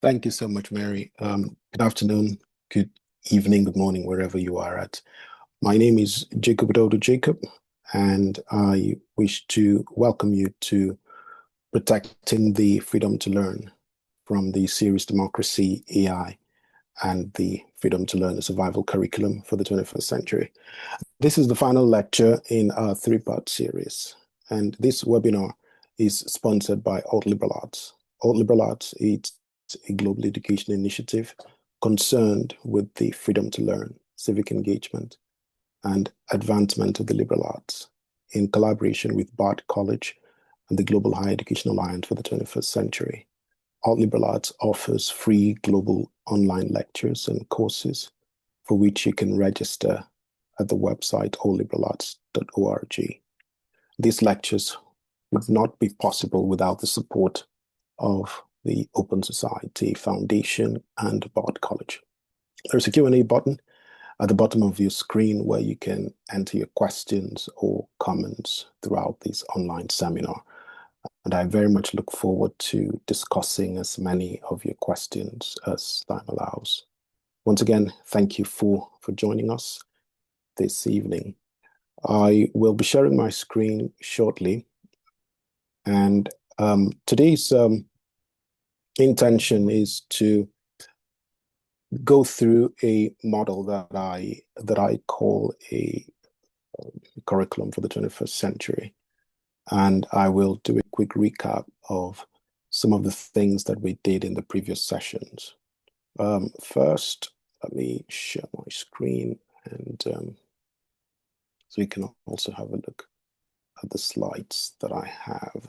Thank you so much, Mary. Good afternoon, good evening, good morning, wherever you are at. My name is Jacob Dodo Jacob, and I wish to welcome you to Protecting the Freedom to Learn from the series Democracy, AI, and the Freedom to Learn, a Survival Curriculum for the 21st Century. This is the final lecture in our three-part series, and this webinar is sponsored by Alt Liberal Arts. Alt Liberal Arts is a global education initiative concerned with the freedom to learn, civic engagement, and advancement of the liberal arts in collaboration with Bard College and the Global Higher Education Alliance for the 21st Century. Alt Liberal Arts offers free global online lectures and courses for which you can register at the website allliberalarts.org. These lectures would not be possible without the support of the Open Society Foundation and Bard College. There's a Q&A button at the bottom of your screen where you can enter your questions or comments throughout this online seminar. And I very much look forward to discussing as many of your questions as time allows. Once again, thank you for joining us this evening. I will be sharing my screen shortly. And today's intention is to go through a model that I call a curriculum for the 21st century. And I will do a quick recap of some of the things that we did in the previous sessions. First, let me share my screen and so you can also have a look at the slides that I have.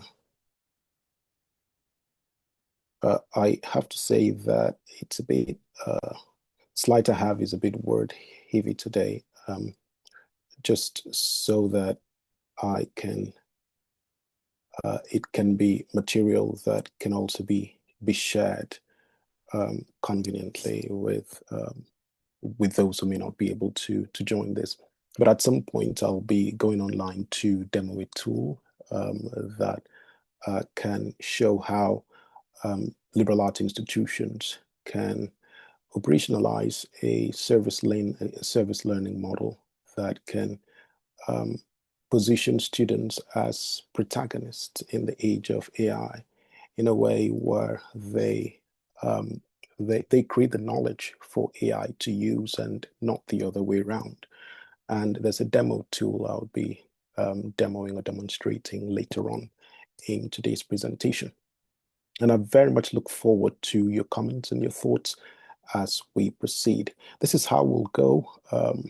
I have to say that it's a bit, slide I have is a bit word heavy today, just so that I can, it can be material that can also be shared conveniently with those who may not be able to join this. But at some point, I'll be going online to demo a tool that can show how liberal arts institutions can operationalize a service learning model that can position students as protagonists in the age of AI in a way where they create the knowledge for AI to use and not the other way around. And there's a demo tool I'll be demoing or demonstrating later on in today's presentation. And I very much look forward to your comments and your thoughts as we proceed. This is how we'll go. I'll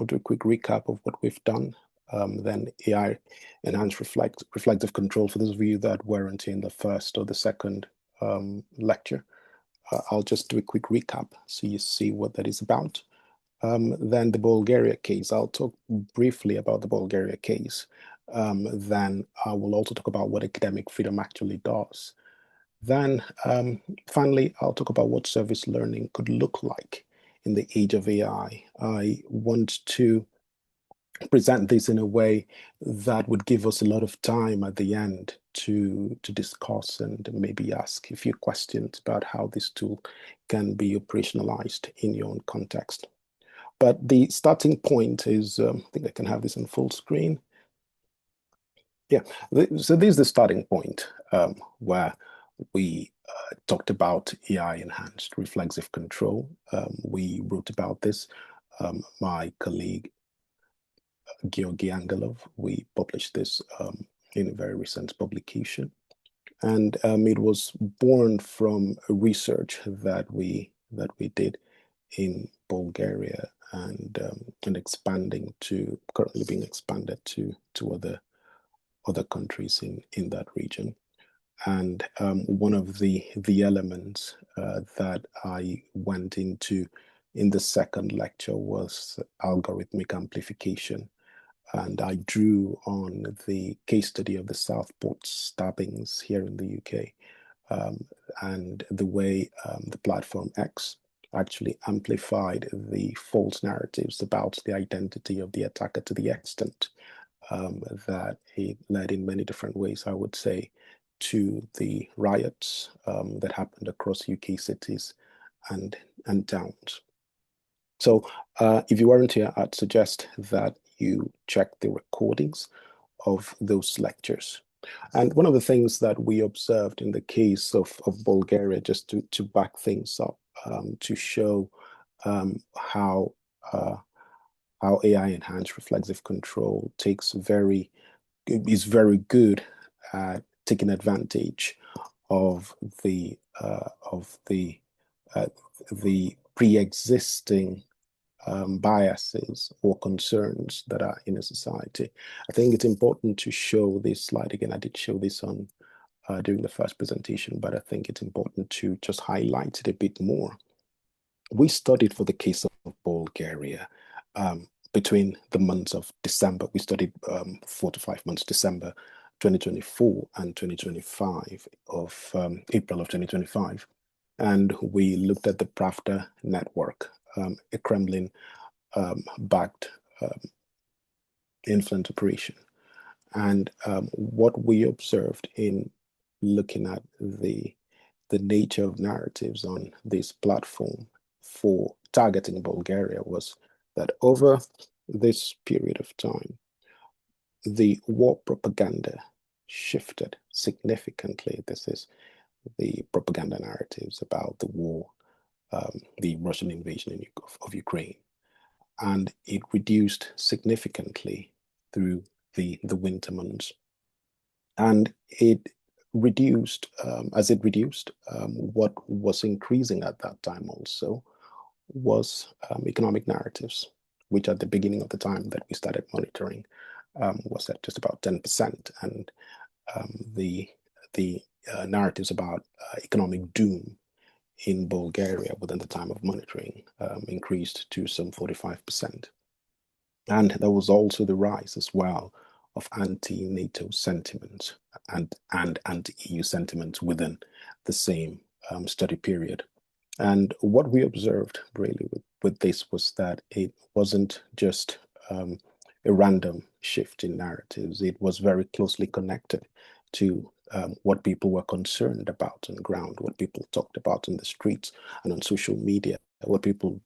do a quick recap of what we've done. Then AI-Enhanced Reflexive Control for those of you that weren't in the first or the second lecture. I'll just do a quick recap so you see what that is about. Then the Bulgaria case. I'll talk briefly about the Bulgaria case. Then I will also talk about what academic freedom actually does. Then finally, I'll talk about what service learning could look like in the age of AI. I want to present this in a way that would give us a lot of time at the end to discuss and maybe ask a few questions about how this tool can be operationalized in your own context. But the starting point is, I think I can have this in full screen. Yeah, so this is the starting point where we talked about AI-enhanced reflexive control. We wrote about this. My colleague, Georgi Angelov, we published this in a very recent publication. And it was born from a research that we did in Bulgaria and expanding to, currently being expanded to other countries in that region. And one of the elements that I went into in the second lecture was algorithmic amplification. And I drew on the case study of the Southport stabbings here in the UK and the way the platform X actually amplified the false narratives about the identity of the attacker to the extent that it led in many different ways, I would say, to the riots that happened across UK cities and towns. So if you weren't here, I'd suggest that you check the recordings of those lectures. And one of the things that we observed in the case of Bulgaria, just to back things up, to show how AI-enhanced reflexive control is very good at taking advantage of the pre-existing biases or concerns that are in a society. I think it's important to show this slide again. I did show this on during the first presentation, but I think it's important to just highlight it a bit more. We studied for the case of Bulgaria between the months of December. We studied 4 to 5 months, December 2024 and 2025 of April of 2025. And we looked at the Pravda network, a Kremlin-backed influence operation. And what we observed in looking at the nature of narratives on this platform for targeting Bulgaria was that over this period of time, the war propaganda shifted significantly. This is the propaganda narratives about the war, the Russian invasion of Ukraine. And it reduced significantly through the winter months. And it reduced, what was increasing at that time also was economic narratives, which at the beginning of the time that we started monitoring was at just about 10%. And the narratives about economic doom in Bulgaria within the time of monitoring increased to some 45%. And there was also the rise as well of anti-NATO sentiments and anti-EU sentiments within the same study period. And what we observed really with this was that it wasn't just a random shift in narratives. It was very closely connected to what people were concerned about on the ground, what people talked about in the streets and on social media, what people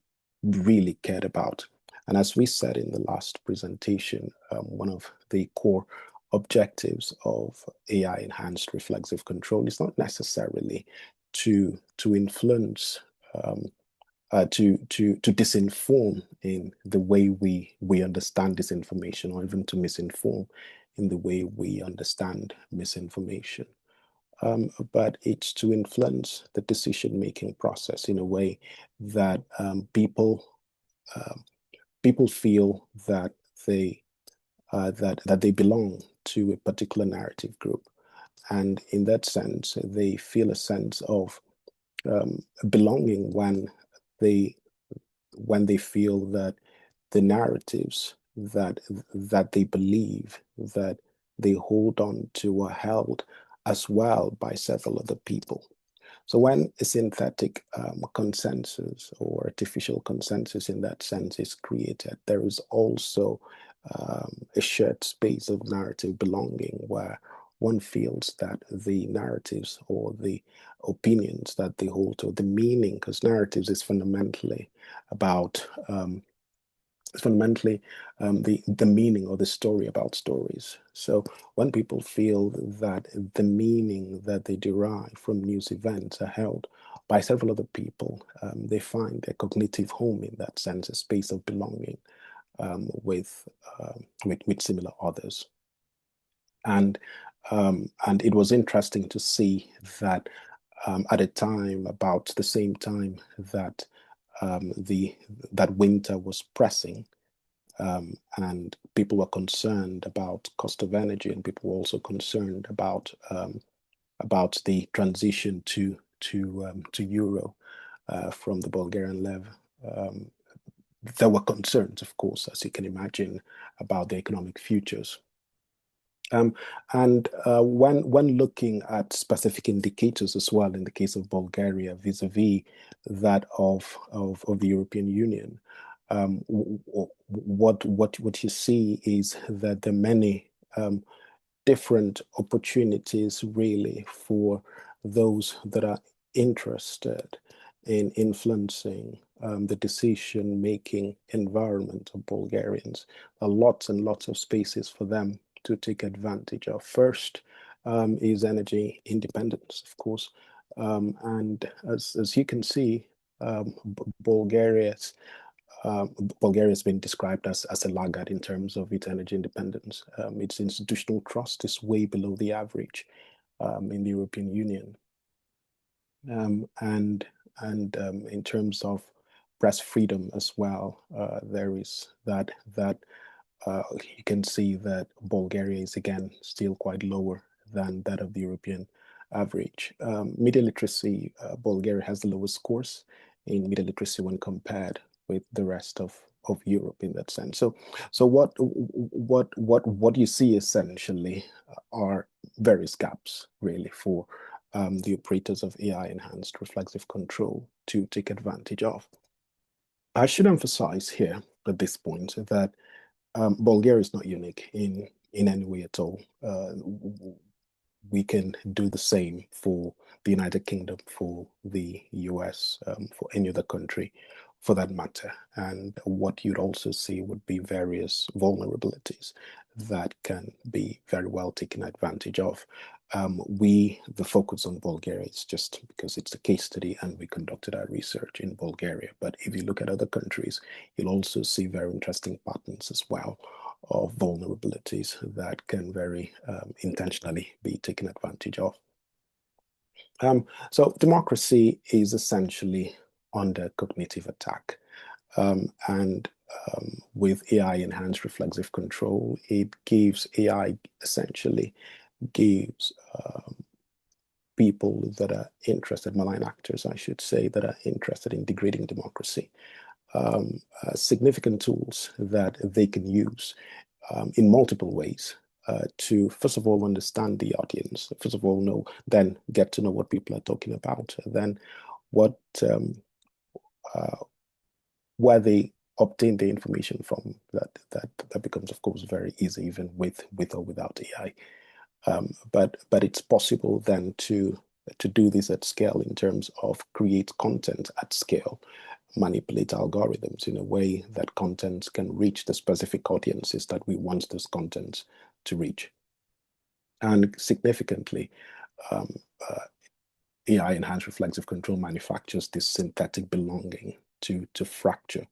really cared about. And as we said in the last presentation, one of the core objectives of AI-enhanced reflexive control is not necessarily to influence, to disinform in the way we understand disinformation, or even to misinform in the way we understand misinformation. But it's to influence the decision-making process in a way that people feel that they belong to a particular narrative group, and in that sense, they feel a sense of belonging when they feel that the narratives that they believe, that they hold on to, are held as well by several other people. So when a synthetic consensus or artificial consensus in that sense is created, there is also a shared space of narrative belonging where one feels that the narratives or the opinions that they hold, or the meaning, because narratives is fundamentally about the meaning or the story about stories. So when people feel that the meaning that they derive from news events are held by several other people, they find their cognitive home in that sense, a space of belonging with similar others. And it was interesting to see that at a time, about the same time that that winter was pressing, and people were concerned about cost of energy, and people were also concerned about the transition to euro from the Bulgarian lev. There were concerns, of course, as you can imagine, about the economic futures. And when looking at specific indicators as well, in the case of Bulgaria vis-a-vis that of the European Union, what you see is that there are many different opportunities really for those that are interested in influencing the decision-making environment of Bulgarians. There are lots and lots of spaces for them to take advantage of. First is energy independence, of course. And as you can see, Bulgaria's Bulgaria has been described as a laggard in terms of its energy independence. Its institutional trust is way below the average in the European Union. And in terms of press freedom as well, there is that you can see that Bulgaria is again still quite lower than that of the European average. Media literacy, Bulgaria has the lowest scores in media literacy when compared with the rest of Europe in that sense. So what you see essentially are various gaps really for the operators of AI-enhanced reflexive control to take advantage of. I should emphasize here at this point that Bulgaria is not unique in any way at all. We can do the same for the United Kingdom, for the US, for any other country for that matter. And what you'd also see would be various vulnerabilities that can be very well taken advantage of. The focus on Bulgaria is just because it's a case study and we conducted our research in Bulgaria. But if you look at other countries, you'll also see very interesting patterns as well of vulnerabilities that can very intentionally be taken advantage of. So democracy is essentially under cognitive attack. With AI-enhanced reflexive control, it gives AI essentially gives people that are interested, malign actors, I should say, that are interested in degrading democracy, significant tools that they can use in multiple ways to, first of all, understand the audience, first of all, then get to know what people are talking about, then where they obtain the information from. That becomes, of course, very easy, even with or without AI. But it's possible then to do this at scale in terms of create content at scale, manipulate algorithms in a way that content can reach the specific audiences that we want those contents to reach. And significantly, AI-enhanced reflexive control manufactures this synthetic belonging to fracture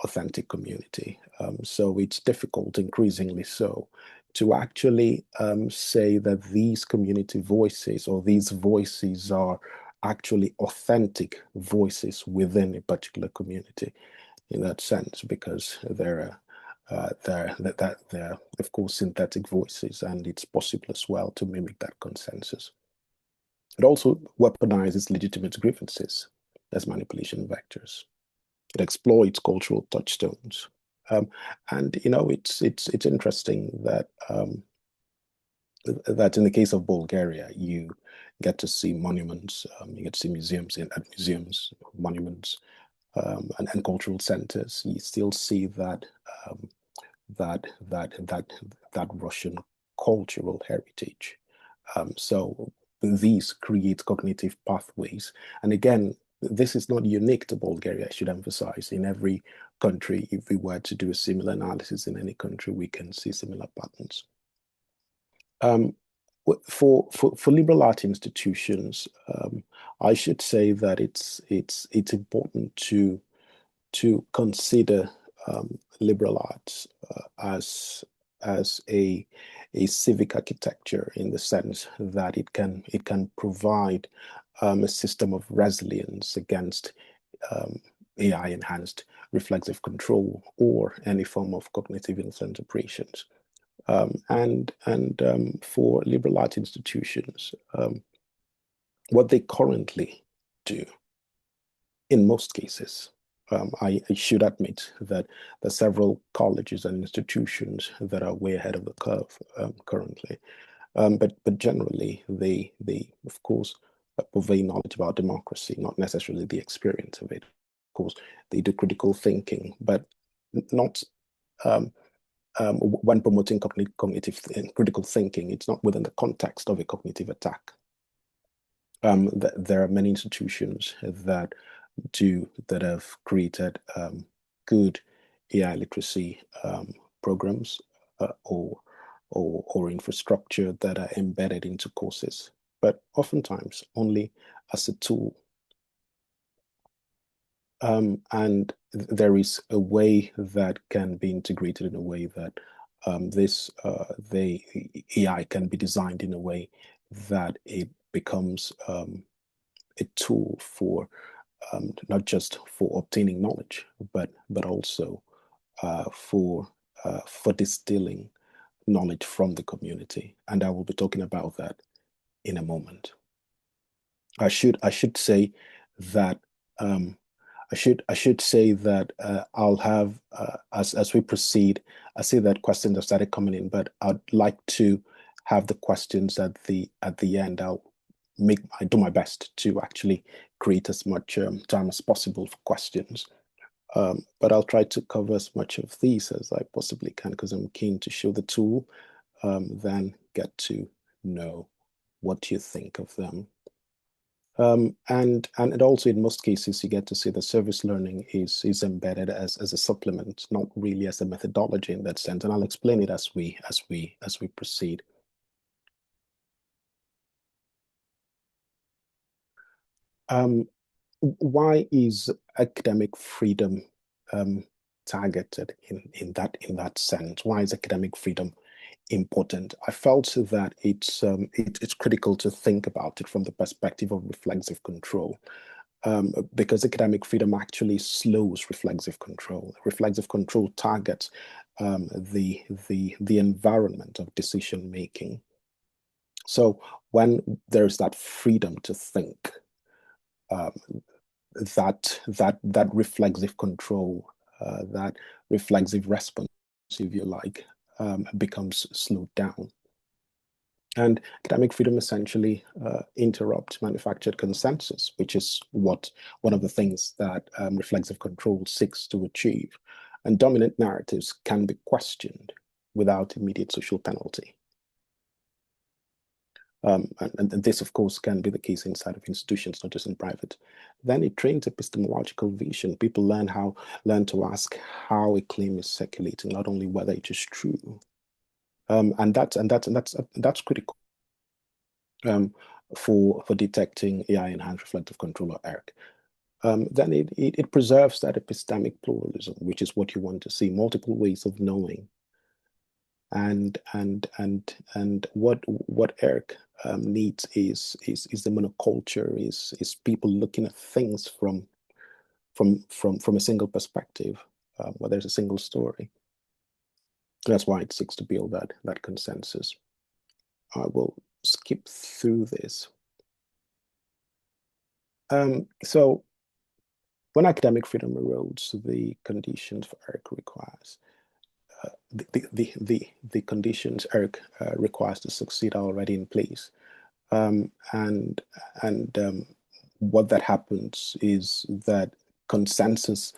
authentic community. So it's difficult, increasingly so, to actually say that these community voices or these voices are actually authentic voices within a particular community in that sense, because they're of course synthetic voices, and it's possible as well to mimic that consensus. It also weaponizes legitimate grievances as manipulation vectors. It exploits cultural touchstones, and it's interesting that that in the case of Bulgaria, you get to see monuments, you get to see museums monuments, and cultural centers. You still see that that Russian cultural heritage. So these create cognitive pathways, and again, this is not unique to Bulgaria, I should emphasize. In every country, if we were to do a similar analysis in any country, we can see similar patterns. For liberal art institutions, I should say that it's important to consider liberal arts as a civic architecture, in the sense that it can provide a system of resilience against AI-enhanced reflexive control or any form of cognitive misinterpretations. For liberal arts institutions, what they currently do, in most cases, I should admit that there are several colleges and institutions that are way ahead of the curve currently. But generally, they of course purvey knowledge about democracy, not necessarily the experience of it. Of course, they do critical thinking, but not when promoting cognitive critical thinking, it's not within the context of a cognitive attack. There are many institutions that have created good AI literacy programs or infrastructure that are embedded into courses, but oftentimes only as a tool. And there is a way that can be integrated in a way that the AI can be designed in a way that it becomes a tool for not just for obtaining knowledge, but also for distilling knowledge from the community. And I will be talking about that in a moment. I should say that I should say that I'll have as we proceed. I see that questions have started coming in, but I'd like to have the questions at the end. I do my best to actually create as much time as possible for questions. But I'll try to cover as much of these as I possibly can because I'm keen to show the tool, then get to know what you think of them. And also in most cases, you get to see the service learning is embedded as a supplement, not really as a methodology in that sense. And I'll explain it as we proceed. Why is academic freedom targeted in that sense? Why is academic freedom important? I felt that it's critical to think about it from the perspective of reflexive control, because academic freedom actually slows reflexive control. Reflexive control targets the environment of decision making. So when there's that freedom to think, that reflexive control, that reflexive response, if you like, becomes slowed down. And academic freedom essentially interrupts manufactured consensus, which is one of the things that reflexive control seeks to achieve. And dominant narratives can be questioned without immediate social penalty. And this, of course, can be the case inside of institutions, not just in private. Then it trains epistemological vision. People learn to ask how a claim is circulating, not only whether it is true. And that's critical for detecting AI-enhanced reflective control, or AIRC. Then it preserves that epistemic pluralism, which is what you want to see: multiple ways of knowing. And what AIRC needs is the monoculture, is people looking at things from a single perspective, where there's a single story. That's why it seeks to build that consensus. I will skip through this. So when academic freedom erodes, the conditions for AIRC requires the conditions AIRC requires to succeed are already in place, and what that happens is that consensus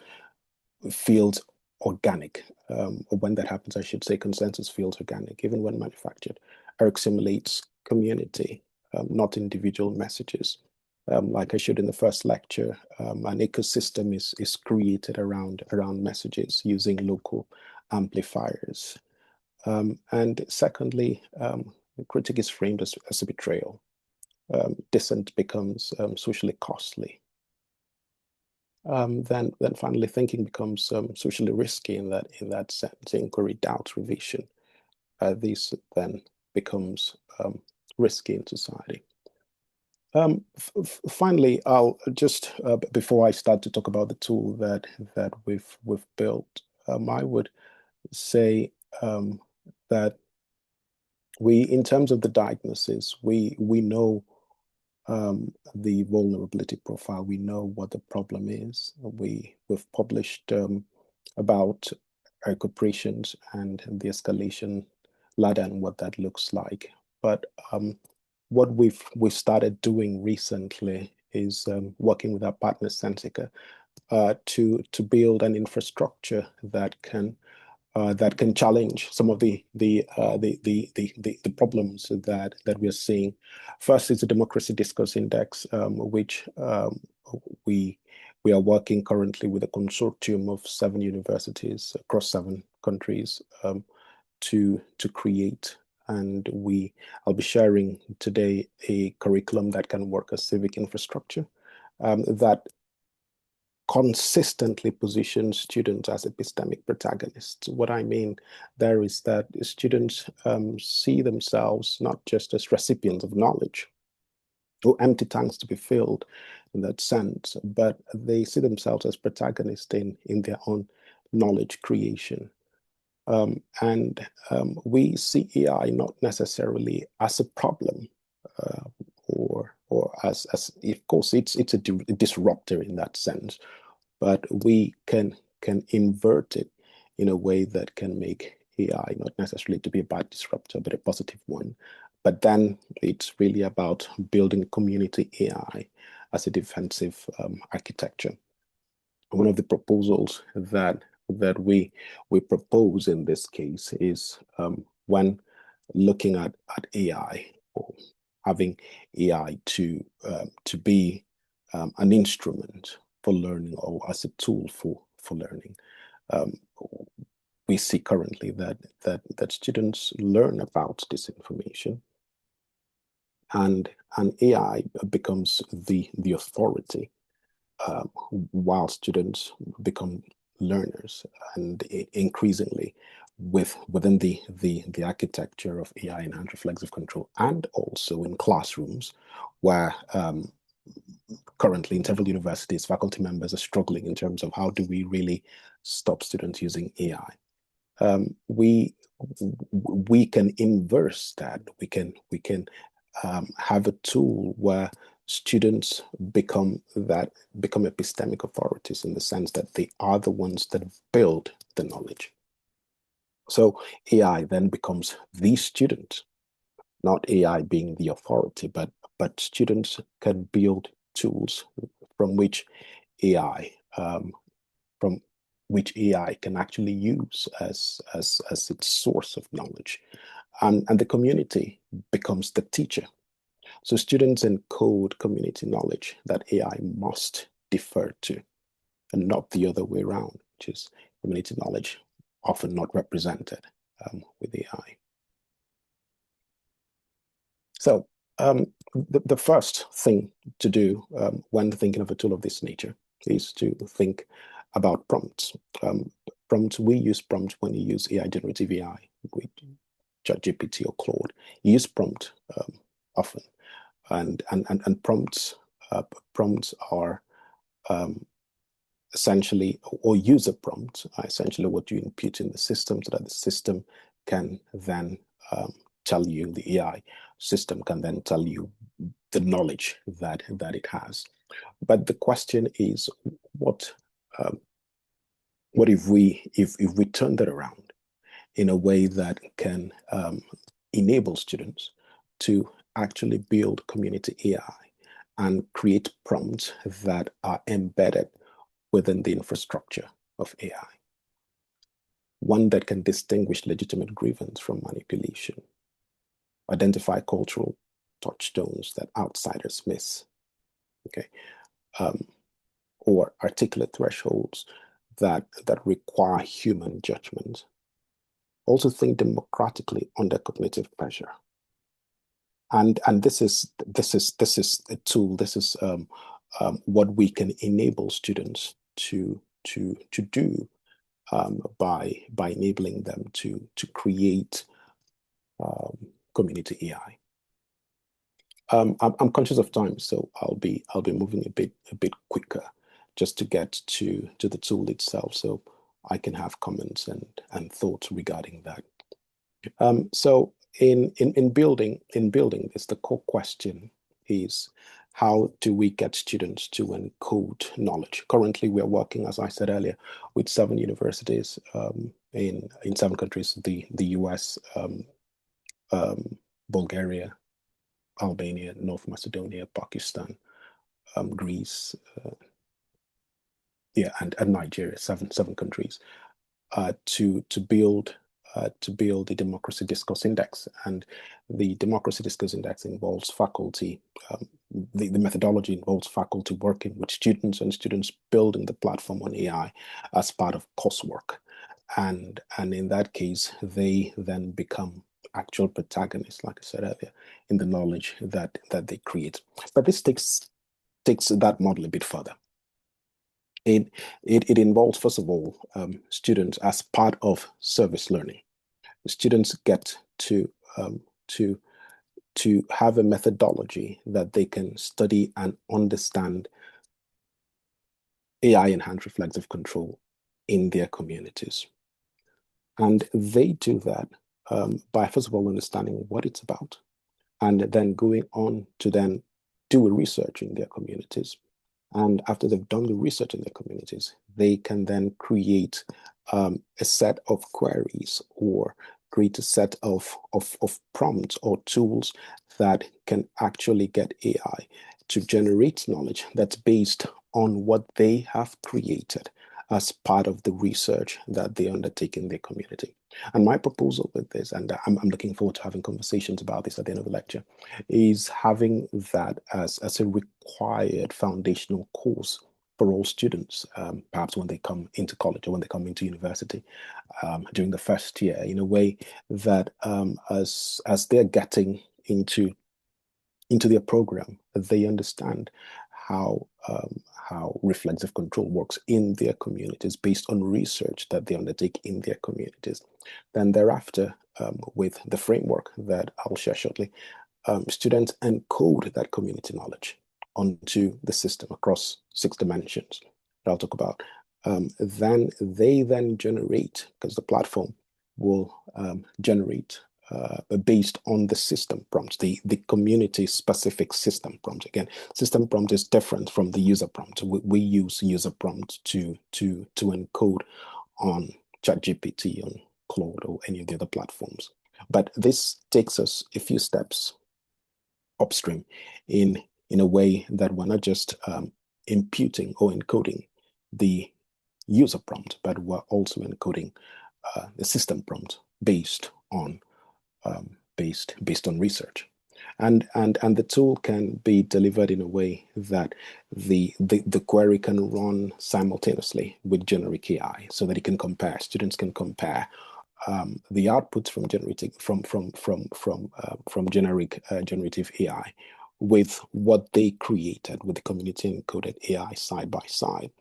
feels organic. Or when that happens, I should say, consensus feels organic, even when manufactured. AIRC simulates community, not individual messages. Like I showed in the first lecture, an ecosystem is created around messages using local amplifiers. And secondly, the critic is framed as a betrayal. Dissent becomes socially costly. Then finally, thinking becomes socially risky in that sense. Inquiry, doubt, revision. This then becomes risky in society. Finally, I'll just before I start to talk about the tool that we've built, I would say that in terms of the diagnosis, we know the vulnerability profile. We know what the problem is. We've published about AIRC operations and the escalation ladder and what that looks like. But what we've started doing recently is working with our partner Sensika to build an infrastructure that can that can challenge some of the problems that we are seeing. First is the Democracy Discourse Index, which we are working currently with a consortium of 7 universities across 7 countries to create. And I'll be sharing today a curriculum that can work as civic infrastructure that consistently position students as epistemic protagonists. What I mean there is that students see themselves not just as recipients of knowledge or empty tanks to be filled in that sense, but they see themselves as protagonists in their own knowledge creation. We see AI not necessarily as a problem, or as of course it's a disruptor in that sense, but we can invert it in a way that can make AI not necessarily to be a bad disruptor, but a positive one. But then it's really about building community AI as a defensive architecture. One of the proposals that we propose in this case is when looking at AI, or having AI to be an instrument for learning, or as a tool for learning. We see currently that students learn about disinformation, and AI becomes the authority, while students become learners, and increasingly within the architecture of AI-enhanced reflexive control, and also in classrooms where currently in several universities, faculty members are struggling in terms of how do we really stop students using AI. We can inverse that. We can have a tool where students become epistemic authorities, in the sense that they are the ones that build the knowledge. So AI then becomes the student, not AI being the authority, but students can build tools from which AI can actually use as its source of knowledge, and the community becomes the teacher. So students encode community knowledge that AI must defer to, and not the other way around, which is community knowledge often not represented with AI. So the first thing to do when thinking of a tool of this nature is to think about prompts. We use prompts when you use AI, generative AI, with ChatGPT or Claude. You use prompt often, and prompts are essentially, or user prompts are essentially what you input in the system, so that the system can then tell you, the AI system can then tell you the knowledge that it has. But the question is, what if we turn that around in a way that can enable students to actually build community AI and create prompts that are embedded within the infrastructure of AI? One that can distinguish legitimate grievance from manipulation, identify cultural touchstones that outsiders miss, okay, or articulate thresholds that require human judgment. Also think democratically under cognitive pressure. And this is a tool. This is what we can enable students to do by enabling them to create community AI. I'm conscious of time, so I'll be moving a bit quicker, just to get to the tool itself, so I can have comments and thoughts regarding that. So in building this, the core question is, how do we get students to encode knowledge? Currently, we are working, as I said earlier, with 7 universities in 7 countries: the US, Bulgaria, Albania, North Macedonia, Pakistan, Greece, and Nigeria. Seven countries. to build the democracy discourse index. And the democracy discourse index involves faculty. The methodology involves faculty working with students and students building the platform on AI as part of coursework. And in that case, they then become actual protagonists, like I said earlier, in the knowledge that they create. But this takes that model a bit further. It involves, first of all, students as part of service learning. Students get to have a methodology that they can study and understand AI-enhanced reflexive control in their communities. And they do that by, first of all, understanding what it's about, and then going on to then do a research in their communities. And after they've done the research in their communities, they can then create a set of queries or create a set of prompts or tools that can actually get AI to generate knowledge that's based on what they have created as part of the research that they undertake in their community. And my proposal with this, and I'm looking forward to having conversations about this at the end of the lecture, is having that as a required foundational course for all students, perhaps when they come into college or when they come into university during the first year, in a way that as they're getting into their program, they understand how reflexive control works in their communities based on research that they undertake in their communities. Then thereafter, with the framework that I'll share shortly, students encode that community knowledge onto the system across 6 dimensions that I'll talk about. Then they generate, because the platform will generate based on the system prompts, the community specific system prompt. Again, system prompt is different from the user prompt. We use user prompt to encode on ChatGPT, on Claude, or any of the other platforms. But this takes us a few steps upstream in a way that we're not just imputing or encoding the user prompt, but we're also encoding the system prompt based on research. And the tool can be delivered in a way that the query can run simultaneously with generic AI, so that it can compare. Students can compare the outputs from generative AI with what they created with the community encoded AI side by side.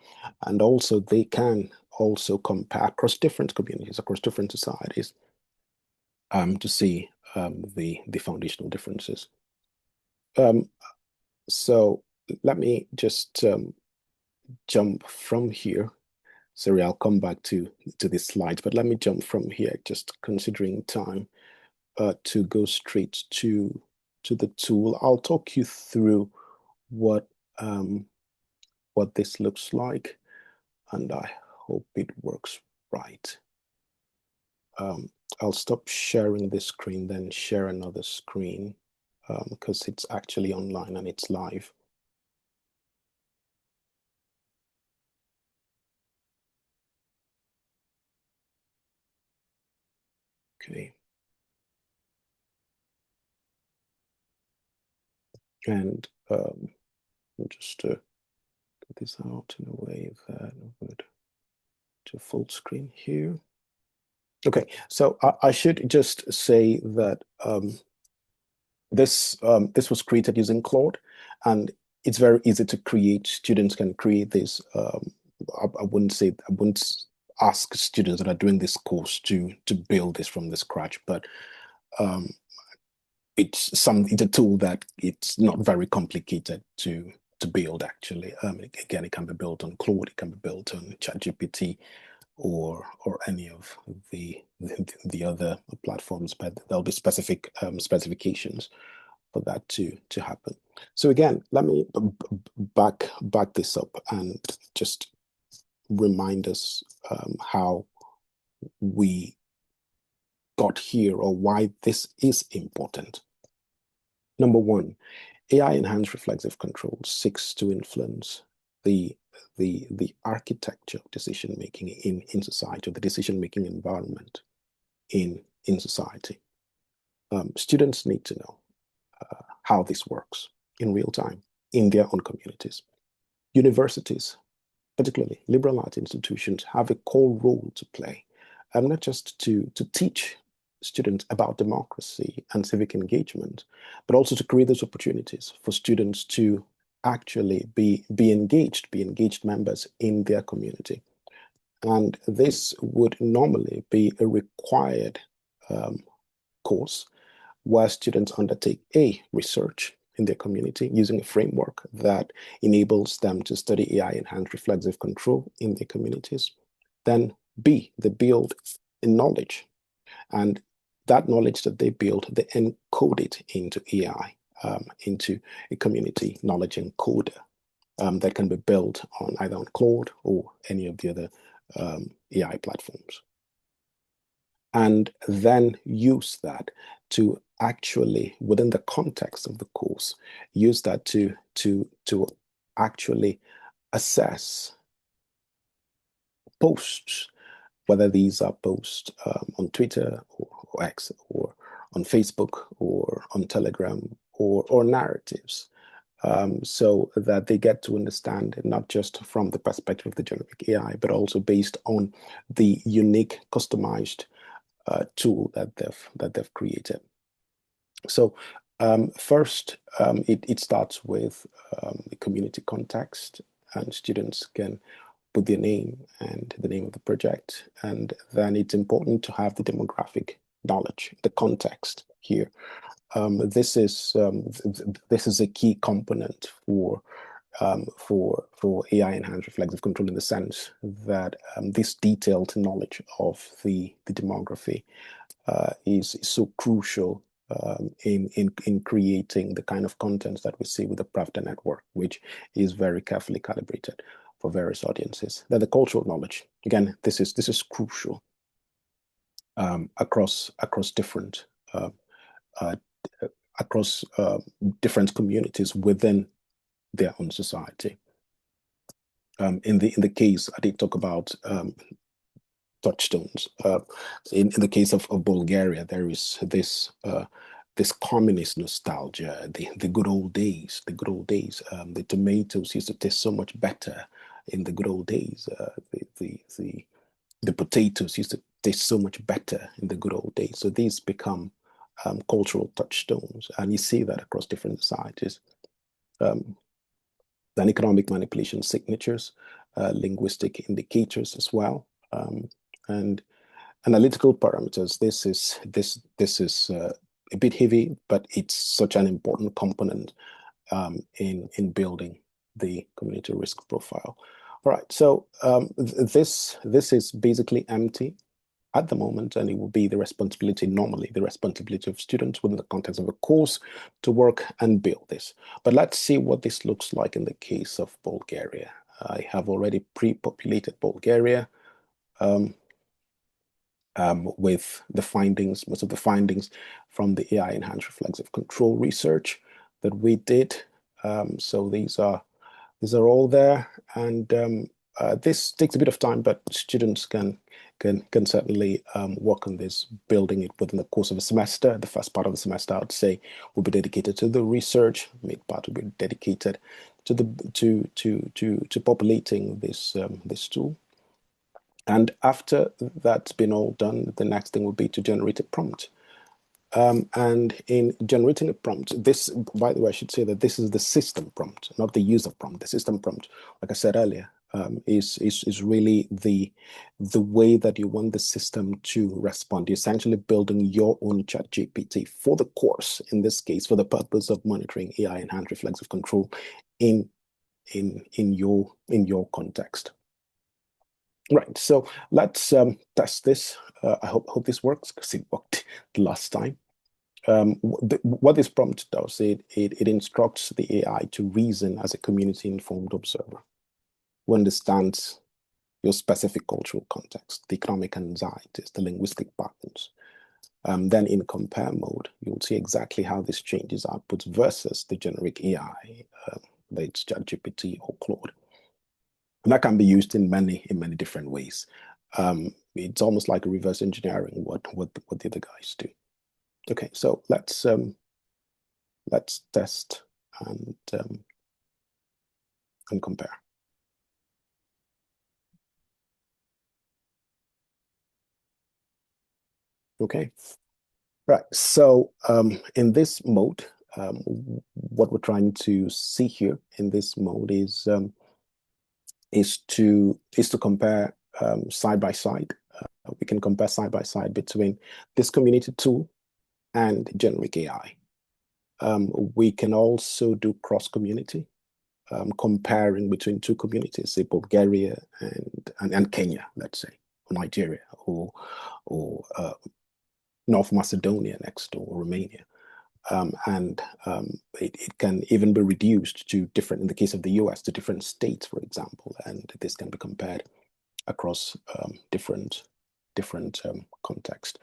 And also they can also compare across different communities, across different societies, to see the foundational differences. So let me just jump from here. Sorry, I'll come back to this slide, but let me jump from here, just considering time, to go straight to the tool. I'll talk you through what this looks like, and I hope it works right. I'll stop sharing this screen, then share another screen, because it's actually online and it's live. Okay. And just get this out in a way that would to full screen here. Okay, so I should just say that this was created using Claude, and it's very easy to create. Students can create this. I wouldn't ask students that are doing this course to build this from the scratch, but it's a tool that it's not very complicated to build, actually. Again, it can be built on Claude, it can be built on ChatGPT, or any of the other platforms, but there'll be specific specifications for that to happen. So again, let me back this up and just remind us how we got here, or why this is important. Number one, AI-enhanced reflexive control seeks to influence the the architecture of decision making in society, or the decision making environment in society. Students need to know how this works in real time in their own communities. Universities, particularly liberal arts institutions, have a core role to play, not just to teach students about democracy and civic engagement, but also to create those opportunities for students to actually be engaged members in their community. And this would normally be a required course where students undertake research in their community using a framework that enables them to study AI-enhanced reflexive control in their communities. Then B, they build a knowledge, and that knowledge that they build, they encode it into AI, into a community knowledge encoder that can be built on either on Claude or any of the other AI platforms. And then use that to actually, within the context of the course, use that to actually assess posts, whether these are posts on Twitter or X, or on Facebook or on Telegram, or narratives, so that they get to understand it not just from the perspective of the generic AI, but also based on the unique, customized tool that they've created. So first, it starts with the community context, and students can put their name and the name of the project. And then it's important to have the demographic knowledge, the context here. This is a key component for AI-enhanced reflexive control, in the sense that this detailed knowledge of the demography is so crucial in creating the kind of content that we see with the Pravda network, which is very carefully calibrated for various audiences. Then the cultural knowledge, again, this is crucial across different different communities within their own society. In the case, I did talk about touchstones. In the case of Bulgaria, there is this communist nostalgia, the good old days, the tomatoes used to taste so much better in the good old days. The potatoes used to taste so much better in the good old days. So these become cultural touchstones, and you see that across different societies. Then economic manipulation signatures, linguistic indicators as well, and analytical parameters. This is a bit heavy, but it's such an important component in building the community risk profile. All right, so this is basically empty at the moment, and it will be the responsibility of students within the context of a course to work and build this. But let's see what this looks like in the case of Bulgaria. I have already pre-populated Bulgaria with the findings, most of the findings from the AI-enhanced reflexive control research that we did. So these are all there, and this takes a bit of time, but students can certainly work on this, building it within the course of a semester. The first part of the semester, I would say, will be dedicated to the research. Mid part will be dedicated to the to populating this this tool. And after that's been all done, the next thing will be to generate a prompt. And in generating a prompt, this, by the way, I should say that this is the system prompt, not the user prompt. The system prompt, like I said earlier, is really the way that you want the system to respond. You're essentially building your own ChatGPT for the course, in this case, for the purpose of monitoring AI-enhanced reflexive control in your context. Right, so let's test this. I hope this works, because it worked the last time. What this prompt does, it instructs the AI to reason as a community-informed observer who understands your specific cultural context, the economic anxieties, the linguistic patterns. Then in compare mode, you'll see exactly how this changes outputs versus the generic AI, whether it's ChatGPT or Claude. And that can be used in many different ways. It's almost like a reverse engineering what the other guys do. Okay, so let's test and compare. Okay, right. So in this mode, what we're trying to see here in this mode is to compare side by side. We can compare side by side between this community tool and generic AI. We can also do cross community, comparing between two communities, say Bulgaria and Kenya, let's say, or Nigeria, or North Macedonia next door, or Romania. And it can even be reduced to different, in the case of the US, to different states, for example, and this can be compared across different contexts.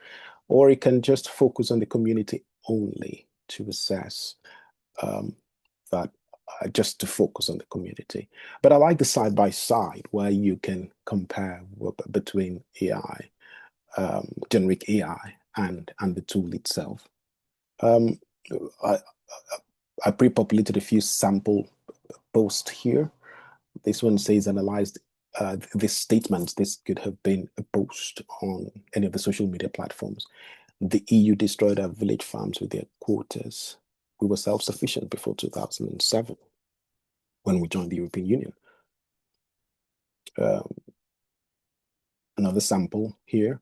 Or it can just focus on the community only to assess um, that, just to focus on the community. But I like the side by side where you can compare between AI, generic AI, and the tool itself. Um, I, I pre-populated a few sample posts here. This one says analyzed this statement. This could have been a post on any of the social media platforms. The EU destroyed our village farms with their quotas. We were self-sufficient before 2007 when we joined the European Union. Um, Another sample here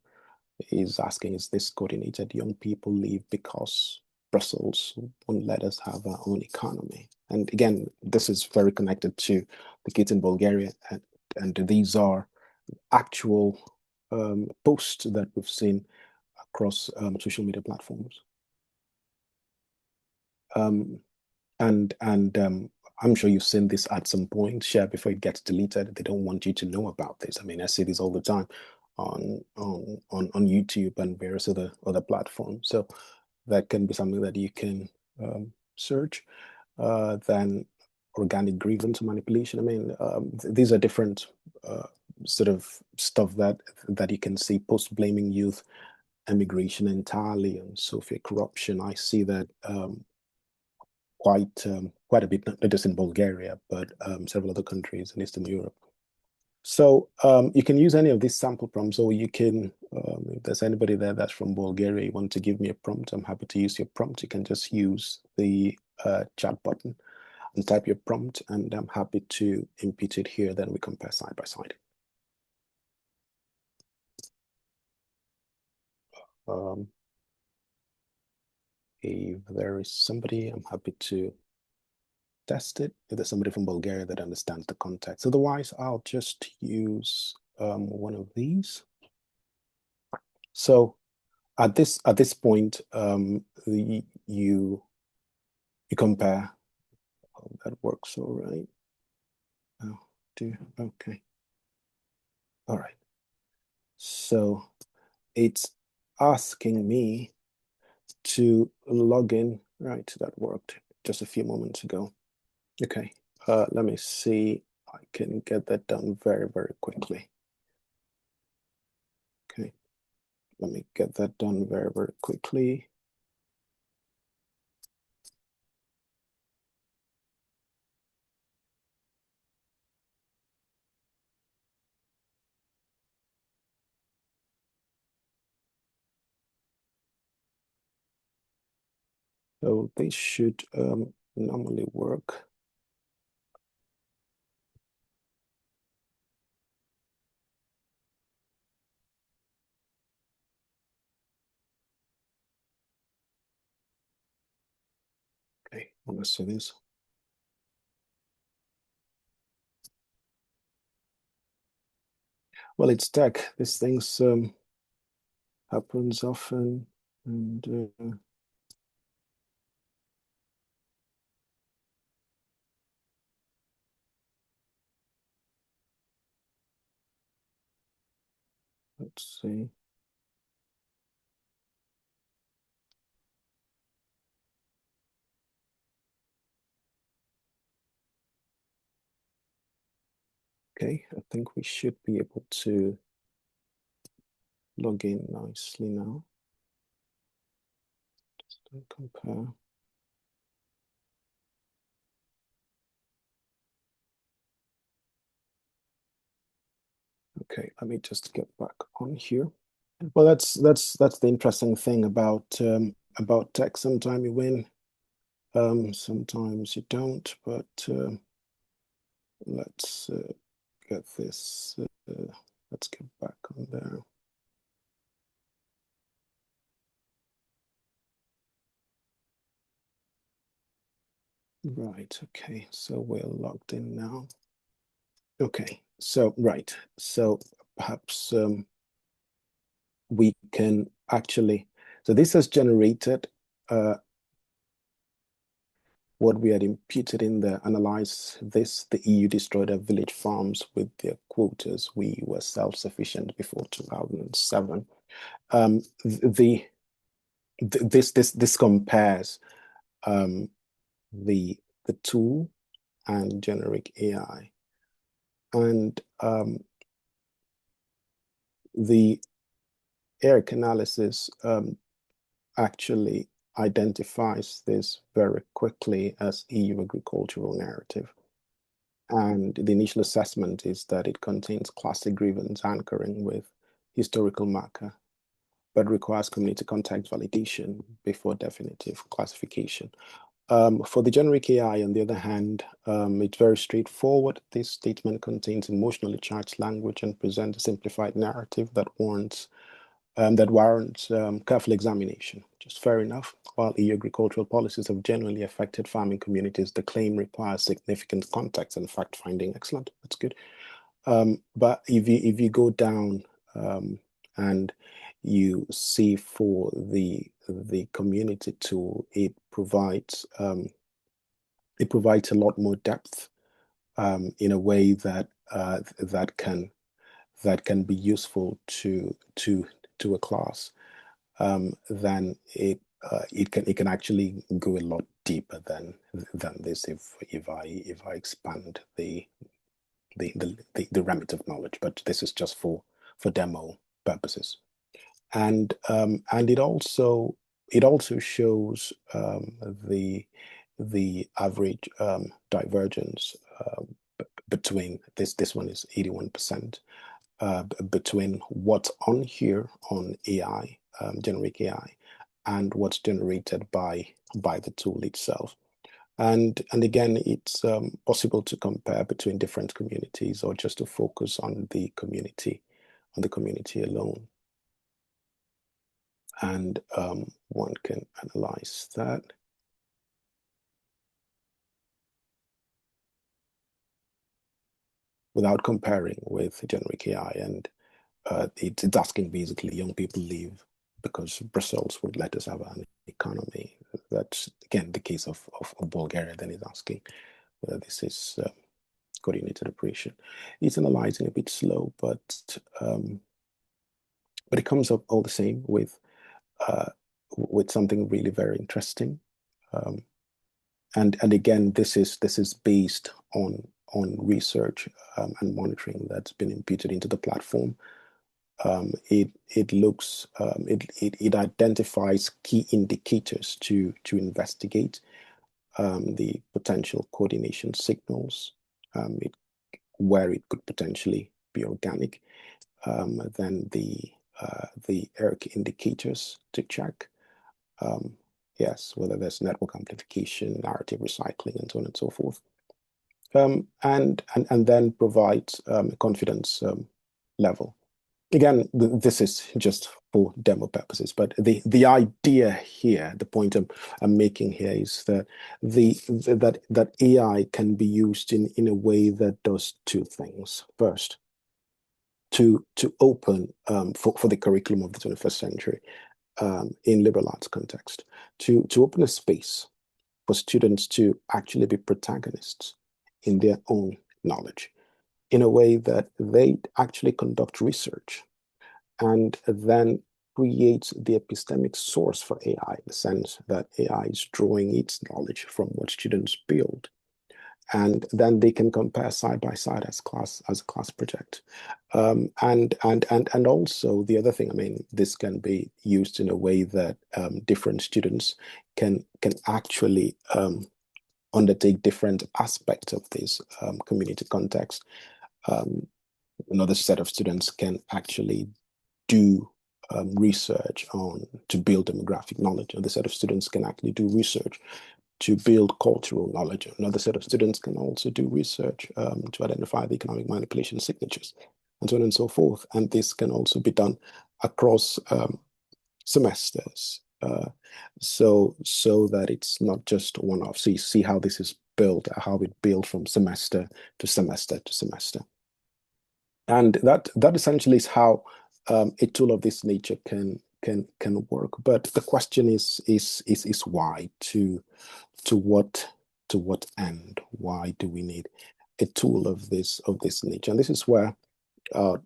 is asking, is this coordinated? Young people leave because Brussels won't let us have our own economy. And again, this is very connected to the kids in Bulgaria. And these are actual posts that we've seen across social media platforms. Um, and I'm sure you've seen this at some point. Share before it gets deleted. They don't want you to know about this. I mean, I see this all the time on YouTube and various other platforms. So that can be something that you can search. Then organic grievance manipulation. I mean, these are different sort of stuff that you can see. Post blaming youth emigration entirely on Soviet corruption. I see that quite a bit, not just in Bulgaria, but several other countries in Eastern Europe. So you can use any of these sample prompts, or you can, if there's anybody there that's from Bulgaria, you want to give me a prompt, I'm happy to use your prompt. You can just use the chat button and type your prompt, and I'm happy to input it here. Then we compare side by side. Um, if there is somebody, I'm happy to test it if there's somebody from Bulgaria that understands the context. Otherwise, I'll just use one of these. So at this point, you compare. Oh, that works all right. Oh, okay. All right. So it's asking me to log in. Right, that worked just a few moments ago. Okay. Let me see. I can get that done very quickly. Okay. Let me get that done very quickly. So this should normally work. Okay, let's see this. Well, it's tech. These things happens often, and let's see. Okay, I think we should be able to log in nicely now. Just compare. Okay, let me just get back on here. Well, that's the interesting thing about tech. Sometimes you win, sometimes you don't. But let's get this. Let's get back on there. Right. Okay. So we're logged in now. Okay. So right. So perhaps we can actually. So this has generated what we had imputed in the analyze this. The EU destroyed our village farms with their quotas. We were self-sufficient before 2007. This compares the tool and generic AI, and the AIRC analysis actually identifies this very quickly as EU agricultural narrative. And the initial assessment is that it contains classic grievance anchoring with historical marker, but requires community context validation before definitive classification. For the generic AI, on the other hand, it's very straightforward. This statement contains emotionally charged language and presents a simplified narrative that warrants careful examination. Just fair enough. While EU agricultural policies have generally affected farming communities, the claim requires significant context and fact-finding. Excellent, that's good. But if you go down and you see for the community tool, it provides a lot more depth in a way that that can be useful to a class. Then it can actually go a lot deeper than this if I expand the remit of knowledge. But this is just for demo purposes. And it also shows the average divergence between this one is 81%. Between what's on here on AI, generic AI, and what's generated by the tool itself. And again, it's possible to compare between different communities or just to focus on the community alone. And one can analyze that. Without comparing with generic AI, and it's asking basically young people leave because Brussels would let us have an economy. That's again the case of Bulgaria. Then it's asking whether this is coordinated operation. It's analyzing a bit slow, but it comes up all the same with something really very interesting. And again, this is based on research and monitoring that's been imputed into the platform. It looks it identifies key indicators to investigate the potential coordination signals, where it could potentially be organic. Then the AIRC indicators to check. Yes, whether there's network amplification, narrative recycling, and so on and so forth. And then provides a confidence level. Again, this is just for demo purposes, but the idea here, the point I'm making here is that that AI can be used in a way that does two things. First, to open for the curriculum of the 21st century in liberal arts context, to open a space for students to actually be protagonists in their own knowledge, in a way that they actually conduct research and then create the epistemic source for AI, in the sense that AI is drawing its knowledge from what students build and then they can compare side by side as a class project. And also the other thing, I mean, this can be used in a way that different students can actually undertake different aspects of this community context. Another set of students can actually do research to build demographic knowledge. Another set of students can actually do research to build cultural knowledge. Another set of students can also do research to identify the economic manipulation signatures, and so on and so forth. And this can also be done across semesters, so that it's not just one-off. So you see how this is built, how it builds from semester to semester to semester. And that essentially is how a tool of this nature can work. But the question is why? To what end? Why do we need a tool of this nature? And this is where I'll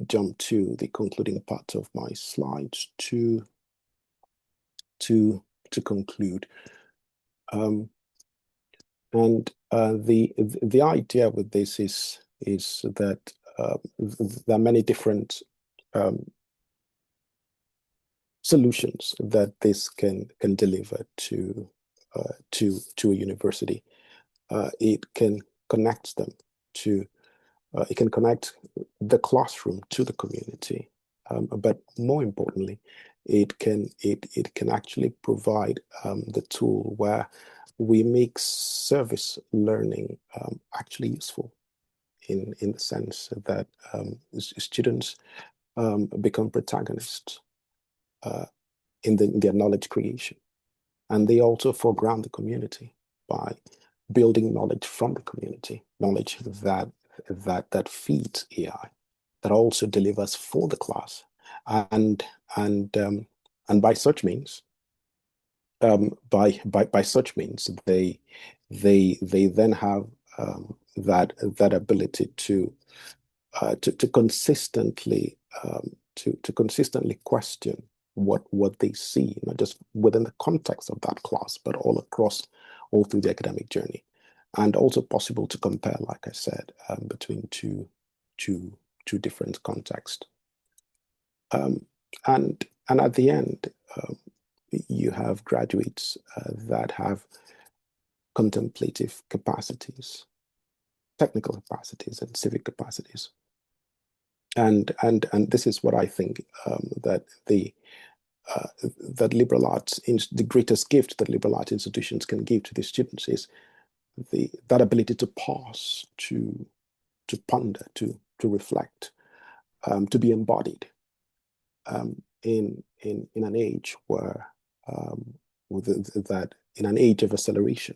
jump to the concluding part of my slides to conclude. And the idea with this is that there are many different solutions that this can deliver to a university. It can connect them to it can connect the classroom to the community, but more importantly, it can actually provide the tool where we make service learning actually useful, in the sense that students become protagonists in their knowledge creation, and they also foreground the community by building knowledge from the community, knowledge that feeds AI, that also delivers for the class, and by such means, by such means, they then have that ability to consistently to consistently question what they see, not just within the context of that class, but all through the academic journey, and also possible to compare, like I said, between two different contexts. And at the end, you have graduates that have contemplative capacities, technical capacities, and civic capacities. And this is what I think that that liberal arts, the greatest gift that liberal arts institutions can give to the students is that ability to pause, to ponder, to reflect, to be embodied in an age where that in an age of acceleration,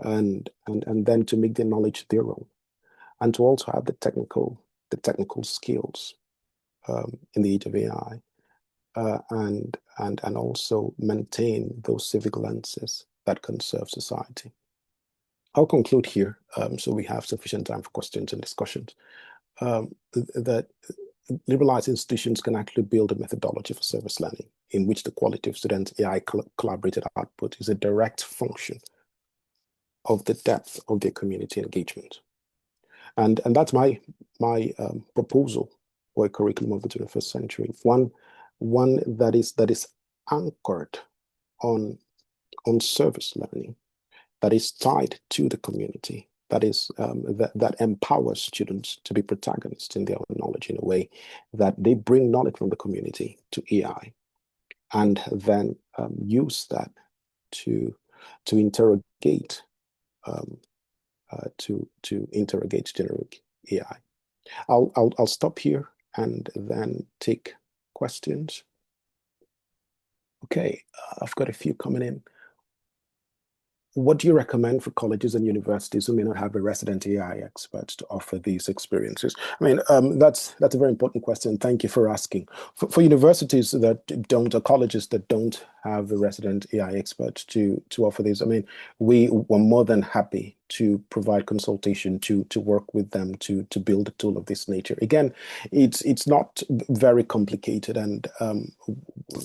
and then to make their knowledge their own, and to also have the technical skills in the age of AI, and also maintain those civic lenses that can serve society. I'll conclude here, so we have sufficient time for questions and discussions. That liberal arts institutions can actually build a methodology for service learning in which the quality of student AI collaborated output is a direct function of the depth of their community engagement. And that's my proposal for a curriculum of the 21st century. One that is anchored on service learning, that is tied to the community, that is that empowers students to be protagonists in their own knowledge in a way that they bring knowledge from the community to AI, and then use that to interrogate generic AI. I'll stop here and then take questions. Okay, I've got a few coming in. What do you recommend for colleges and universities who may not have a resident AI expert to offer these experiences? I mean, that's a very important question. Thank you for asking. For universities that don't, or colleges that don't have a resident AI expert to offer these, I mean, we were more than happy to provide consultation to work with them to build a tool of this nature. Again, it's not very complicated, and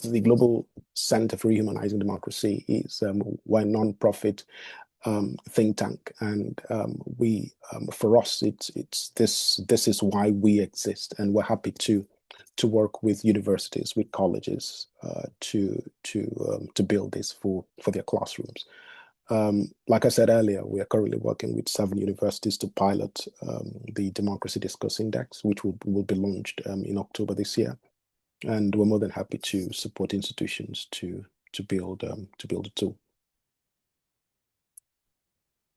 the Global Center for Rehumanizing Democracy is one nonprofit think tank, and for us, this is why we exist, and we're happy to work with universities, with colleges, to build this for their classrooms. Like I said earlier, we are currently working with 7 universities to pilot the Democracy Discourse Index, which will be launched in October this year, and we're more than happy to support institutions to build a tool.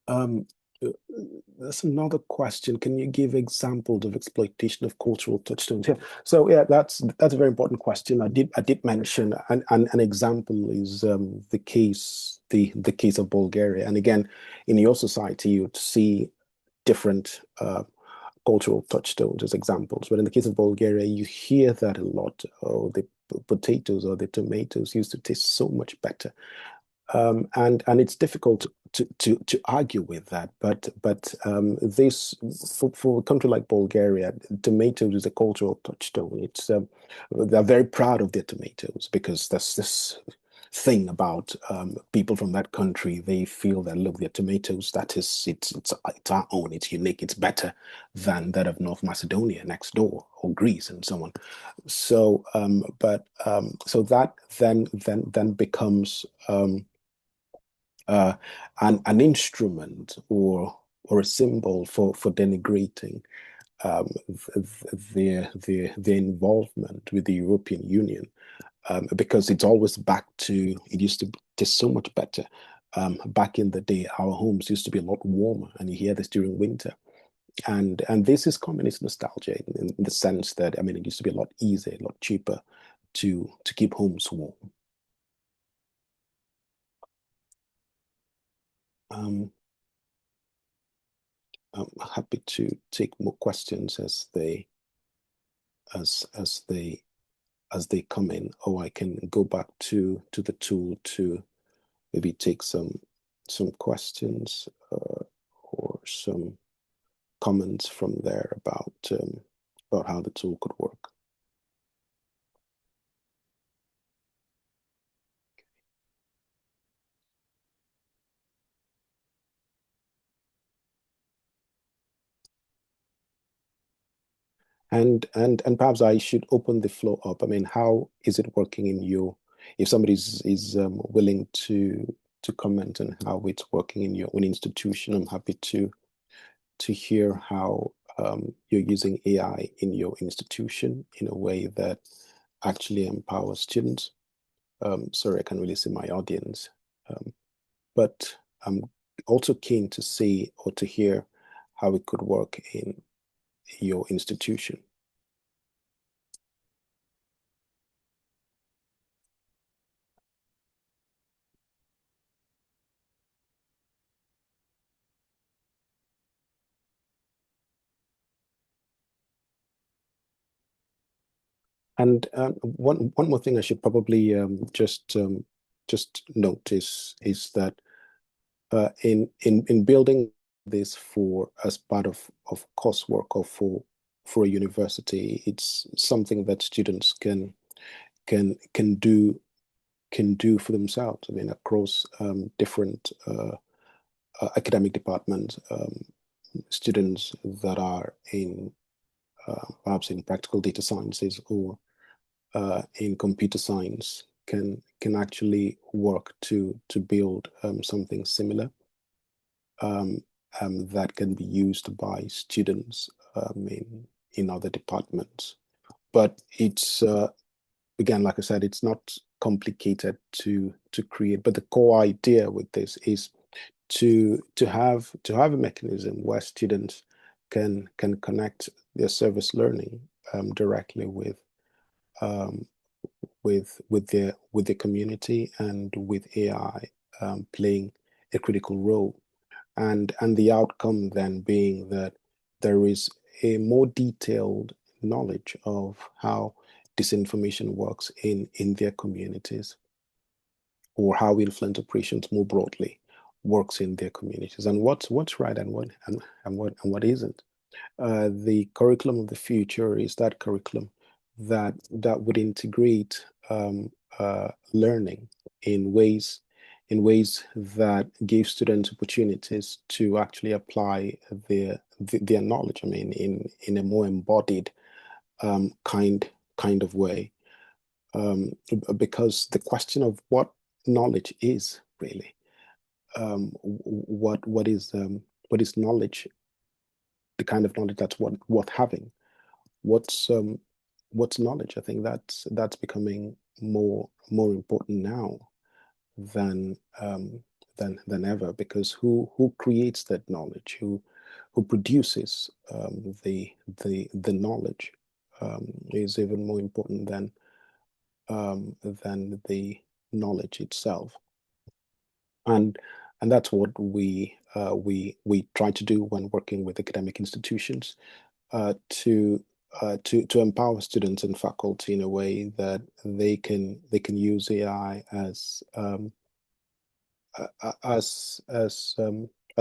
Um, uh, That's another question. Can you give examples of exploitation of cultural touchstones? Yeah. So yeah, that's a very important question. I did mention an example is the case of Bulgaria. And again, in your society, you'd see different cultural touchstones as examples. But in the case of Bulgaria, you hear that a lot. Oh, the potatoes or the tomatoes used to taste so much better, and it's difficult to argue with that. But this for a country like Bulgaria, tomatoes is a cultural touchstone. It's they're very proud of their tomatoes because there's this thing about people from that country. They feel that look, their tomatoes, that is it's our own. It's unique. It's better than that of North Macedonia next door or Greece and so on. So that then becomes uh, an instrument or a symbol for denigrating their involvement with the European Union, because it's always back to it used to taste so much better. Back in the day, our homes used to be a lot warmer, and you hear this during winter. And this is communist nostalgia in the sense that I mean it used to be a lot easier, a lot cheaper to keep homes warm. Um, I'm happy to take more questions as they as they come in, or I can go back to the tool to maybe take some questions or some comments from there about how the tool could work. And perhaps I should open the floor up. I mean, how is it working in your, if somebody is willing to comment on how it's working in your own institution, I'm happy to hear how you're using AI in your institution in a way that actually empowers students. Sorry, I can't really see my audience, but I'm also keen to see or to hear how it could work in your institution. And one more thing I should probably just notice is that in building this for as part of coursework or for a university, it's something that students can do for themselves. I mean, across different academic departments, students that are in perhaps in practical data sciences or in computer science can actually work to build something similar um, that can be used by students in other departments. But it's again, like I said, it's not complicated to create. But the core idea with this is to have a mechanism where students can connect their service learning directly um, with the community and with AI playing a critical role, and the outcome then being that there is a more detailed knowledge of how disinformation works in their communities, or how influence operations more broadly works in their communities, and what's right and what isn't. The curriculum of the future is that curriculum that would integrate learning in ways in ways that give students opportunities to actually apply their knowledge. I mean, in a more embodied kind of way, because the question of what knowledge is really, what is knowledge, the kind of knowledge that's worth having. What's knowledge? I think that's becoming more important now than ever, because who creates that knowledge, who produces the knowledge, is even more important than the knowledge itself. And that's what we try to do when working with academic institutions, to empower students and faculty in a way that they can use AI as as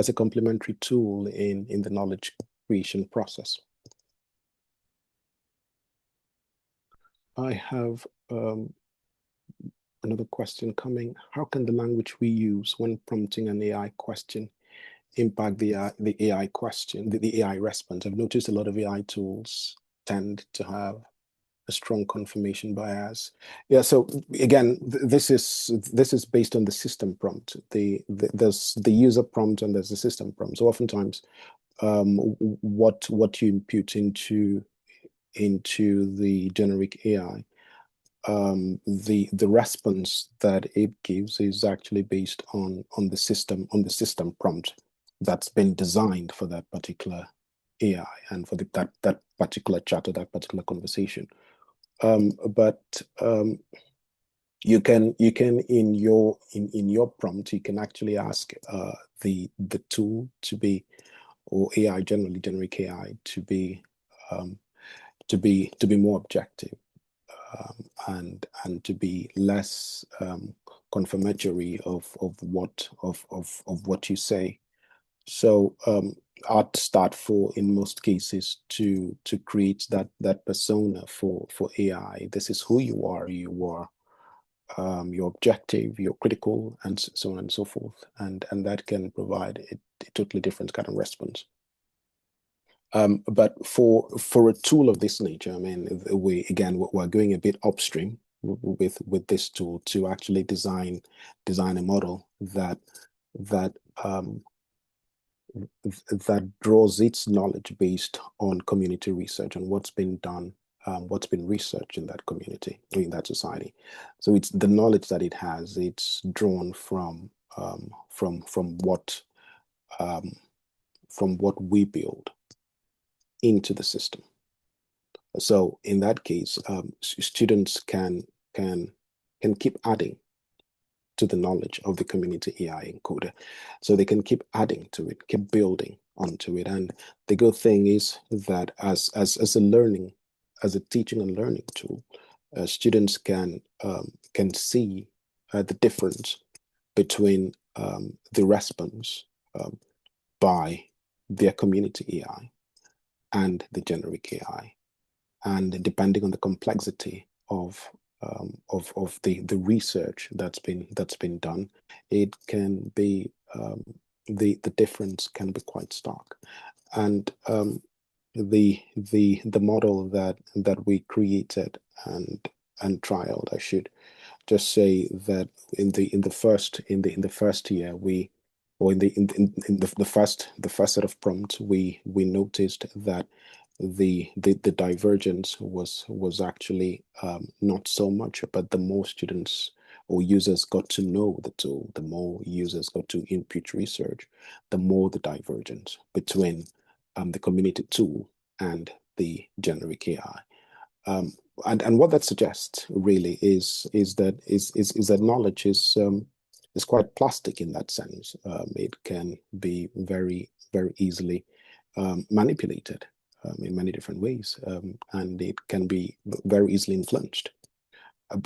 a complementary tool in the knowledge creation process. I have another question coming. How can the language we use when prompting an AI question impact the AI question, the AI response? I've noticed a lot of AI tools tend to have a strong confirmation bias. Yeah, so again, this is based on the system prompt. There's the user prompt and there's the system prompt. So oftentimes, what you impute into the generic AI, the response that it gives is actually based on the system prompt that's been designed for that particular AI and for that particular chat or that particular conversation. But you can in your prompt, you can actually ask the tool to be, or AI generally, generic AI, to be more objective, and to be less confirmatory of what you say. So I'd start in most cases to create that persona for AI. This is who you are. You're objective, you're critical, and so on and so forth. And that can provide a totally different kind of response. But for a tool of this nature, I mean, we're going a bit upstream with this tool to actually design a model that draws its knowledge based on community research and what's been done, what's been researched in that community, in that society. So it's the knowledge that it has. It's drawn from what we build into the system. So in that case, students can keep adding to the knowledge of the community AI encoder. So they can keep adding to it, keep building onto it. And the good thing is that as a teaching and learning tool, students can see the difference between the response by their community AI and the generic AI. And depending on the complexity of the research that's been done, it can be the difference can be quite stark. And the model that we created and trialed, I should just say that in the first year, we, or in the first set of prompts, we noticed that the divergence was actually not so much, but the more students or users got to know the tool, the more users got to input research, the more the divergence between the community tool and the generic AI. And what that suggests really is that knowledge is quite plastic in that sense. It can be very easily manipulated in many different ways, and it can be very easily influenced.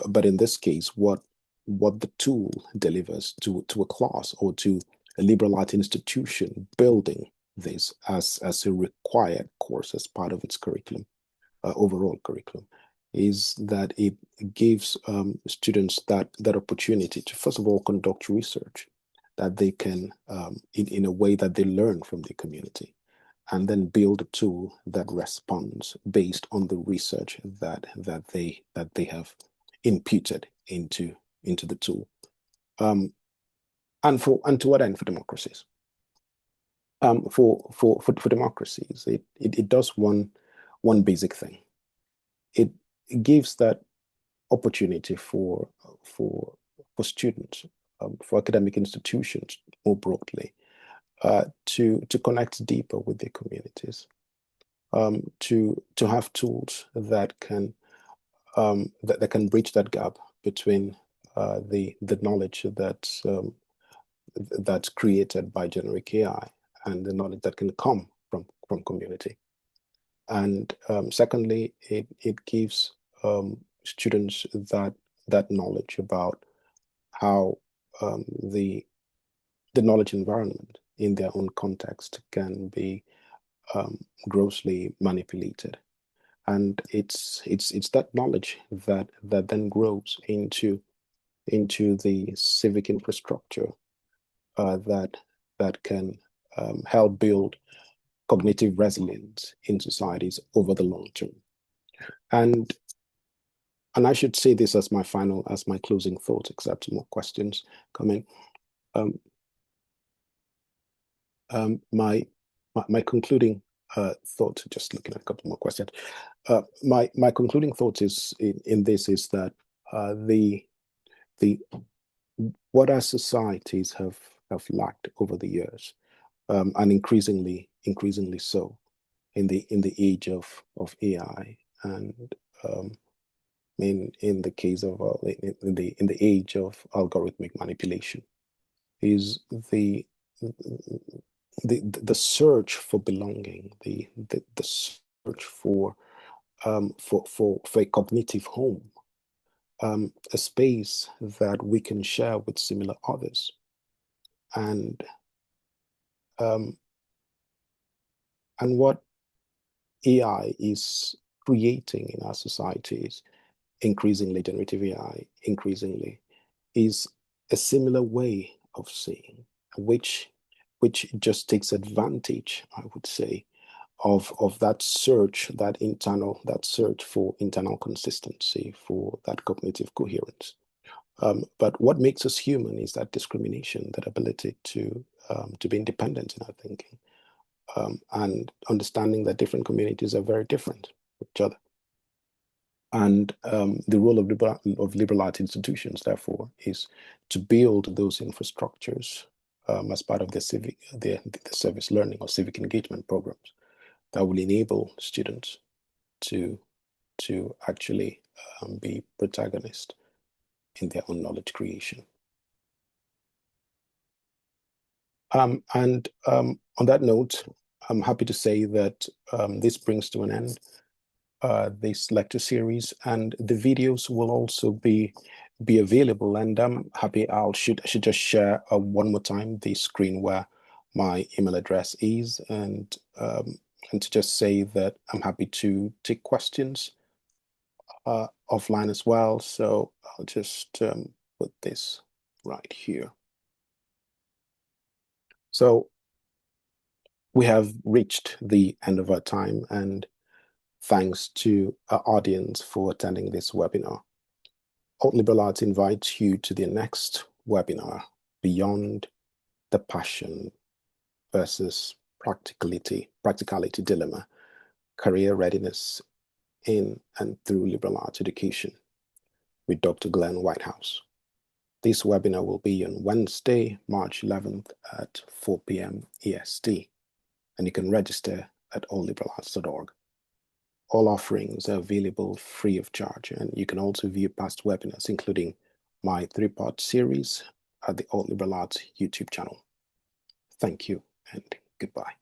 But in this case, what the tool delivers to a class or to a liberal arts institution building this as a required course as part of its curriculum, overall curriculum, is that it gives students that opportunity to, first of all, conduct research that they can, in a way that they learn from the community, and then build a tool that responds based on the research that they have imputed into the tool. And to what end? For democracies. For democracies, it does one basic thing. It gives that opportunity for students, for academic institutions more broadly, to connect deeper with their communities, to have tools that can that can bridge that gap between the knowledge that's created by generic AI and the knowledge that can come from community. And secondly, it gives students that knowledge about how the knowledge environment in their own context can be grossly manipulated, and it's that knowledge that then grows into the civic infrastructure that can help build cognitive resilience in societies over the long term. And I should say this as my closing thought, except more questions come in. My concluding thought, just looking at a couple more questions. My concluding thought is in this is that the what our societies have lacked over the years, and increasingly so in the age of AI, and in the case of in the age of algorithmic manipulation, is the search for belonging, the search for a cognitive home, a space that we can share with similar others, and what AI is creating in our societies, increasingly generative AI, increasingly, is a similar way of seeing, which just takes advantage, I would say, of that search, that search for internal consistency, for that cognitive coherence. But what makes us human is that discrimination, that ability to be independent in our thinking, and understanding that different communities are very different from each other. And the role of liberal arts institutions, therefore, is to build those infrastructures as part of the service learning or civic engagement programs that will enable students to actually be protagonists in their own knowledge creation. And on that note, I'm happy to say that this brings to an end this lecture series, and the videos will also be available. And I'm happy. I should just share one more time the screen where my email address is, and to just say that I'm happy to take questions offline as well. So I'll just put this right here. So we have reached the end of our time, and thanks to our audience for attending this webinar. Alt Liberal Arts invites you to the next webinar, Beyond the Passion versus Practicality Dilemma, Career Readiness in and Through Liberal Arts Education, with Dr. Glenn Whitehouse. This webinar will be on Wednesday, March 11th at 4 p.m. EST, and you can register at allliberalarts.org. All offerings are available free of charge, and you can also view past webinars, including my 3-part series, at the Alt Liberal Arts YouTube channel. Thank you and goodbye.